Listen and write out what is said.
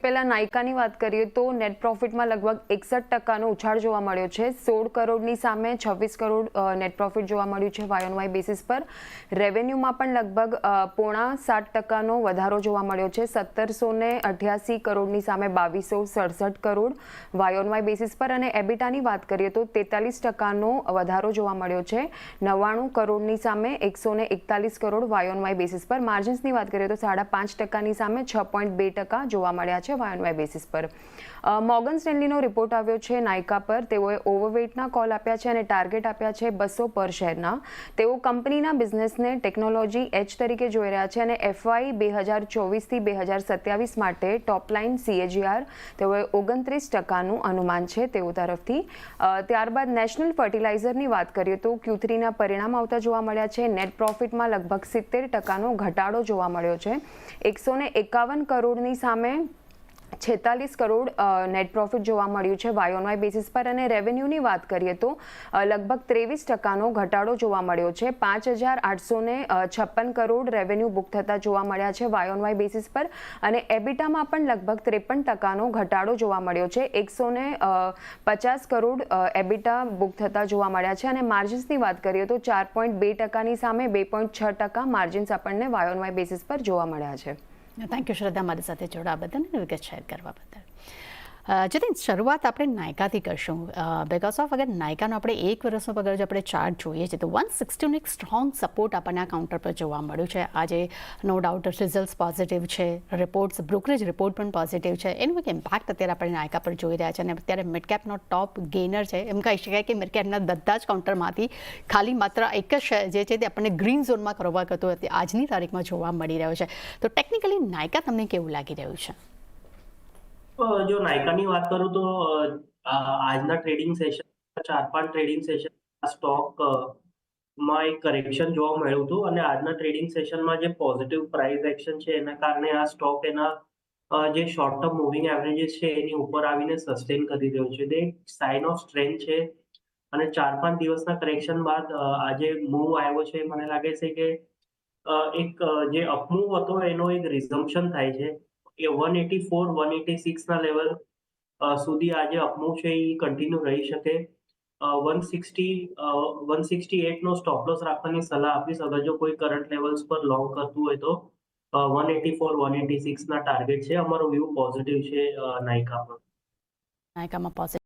પહેલા નાયકાની વાત કરીએ તો નેટ પ્રોફિટમાં લગભગ 61% ઉછાળ જોવા મળ્યો છે. 16 કરોડની સામે 26 કરોડ નેટ પ્રોફિટ જોવા મળ્યું છે વાય ઓન વાય બેસિસ પર. રેવન્યુમાં પણ લગભગ 0.5% વધારો જોવા મળ્યો છે. 1788 કરોડની સામે 2267 crore Y on Y basis પર. અને એબિટાની વાત કરીએ તો 43% વધારો જોવા મળ્યો છે. 99 કરોડની સામે 141 crore Y on Y basis પર. માર્જિન્સની વાત કરીએ તો 5.5%ની સામે 6.2% જોવા મળ્યા છે વાય ઓન વાય બેસિસ પર. મોર્ગન સ્ટેનલીનો રિપોર્ટ આવ્યો છે નાયકા પર. તેઓએ ઓવરવેટના કોલ આપ્યા છે અને ટાર્ગેટ આપ્યા છે 200 પર શેરના. તેઓ કંપનીના બિઝનેસને ટેકનોલોજી એજ તરીકે જોઈ રહ્યા છે અને એફવાય 2024થી 2027 માટે ટોપલાઇન CAGR તેઓએ 29%નું અનુમાન છે તેઓ તરફથી. ત્યારબાદ નેશનલ ફર્ટિલાઇઝરની વાત કરીએ તો Q3ના પરિણામ આવતા જોવા મળ્યા છે. નેટ પ્રોફિટમાં લગભગ 70%નો ઘટાડો જોવા મળ્યો છે. 151 કરોડની સામે 46 કરોડ નેટ પ્રોફિટ જોવા મળ્યું છે વાય ઓન વાય બેસિસ પર. અને રેવન્યુની વાત કરીએ તો લગભગ 23%નો ઘટાડો જોવા મળ્યો છે. 5856 કરોડ રેવન્યુ બુક થતા જોવા મળ્યા છે વાય ઓન વાય બેસિસ પર. અને એબિટામાં પણ લગભગ 53%નો ઘટાડો જોવા મળ્યો છે. 150 કરોડ એબિટા બુક થતા જોવા મળ્યા છે. અને માર્જિન્સની વાત કરીએ તો 4.2%ની સામે 2.6% માર્જિન્સ આપણને વાય ઓન વાય બેસિસ પર જોવા મળ્યા છે. થેન્ક યુ શ્રદ્ધા, મારી સાથે જોડાવા બદલ અને વિગત શેર કરવા બદલ. જતીન, શરૂઆત આપણે નાયકાથી કરશું બિકોઝ ઓફ અગર નાયકાનો આપણે 1 વર્ષનો પગાર જો આપણે ચાર્ટ જોઈએ છે તો 160નું એક સ્ટ્રોંગ સપોર્ટ આપણને આ કાઉન્ટર પર જોવા મળ્યું છે. આજે નો ડાઉટ રિઝલ્ટ પોઝિટિવ છે, રિપોર્ટ્સ બ્રોકરેજ રિપોર્ટ પણ પોઝિટિવ છે. એનું એક ઇમ્પેક્ટ અત્યારે આપણે નાયકા પર જોઈ રહ્યા છે. અને અત્યારે મિડકેપનો ટોપ ગેનર છે. એમ કહી શકાય કે મિડકેપના બધા જ કાઉન્ટરમાંથી ખાલી માત્ર એક જ શેર જે છે તે આપણને ગ્રીન ઝોનમાં કરવા કરતો આજની તારીખમાં જોવા મળી રહ્યો છે. તો ટેકનિકલી નાયકા તમને કેવું લાગી રહ્યું છે? જો નાયકાની વાત કરું તો આજના trading session 4-5 trading session stock માં એક કરેક્શન જોવા મળ્યું હતું અને આજના ટ્રેડિંગ સેશનમાં જે પોઝિટિવ પ્રાઇસ એક્શન છે એના કારણે આ સ્ટોક એના જે શોર્ટ ટર્મ મૂવિંગ એવરેજીસ છે એની ઉપર આવીને સસ્ટેન કરી રહ્યો છે. તે સાઇન ઓફ સ્ટ્રેન્થ છે. અને 4-5 દિવસના કરેક્શન બાદ આજે મૂવ આવ્યો છે. મને લાગે છે કે એક જે અપમૂવ હતો એનો એક રિઝમ્પશન થાય છે. એ 184-186 ના લેવલ સુધી આજે અપમૂવ છે એ કન્ટિન્યુ રહી શકે. 168 નો સ્ટોપ લોસ રાખવાની સલાહ આપીશ અગર જો કોઈ કરંટ લેવલ્સ પર લોંગ કરતું હોય તો. 184-186 ના ટાર્ગેટ છે. અમારો વ્યૂ પોઝિટિવ છે નાયકા પર. નાયકામાં પોઝિટિવ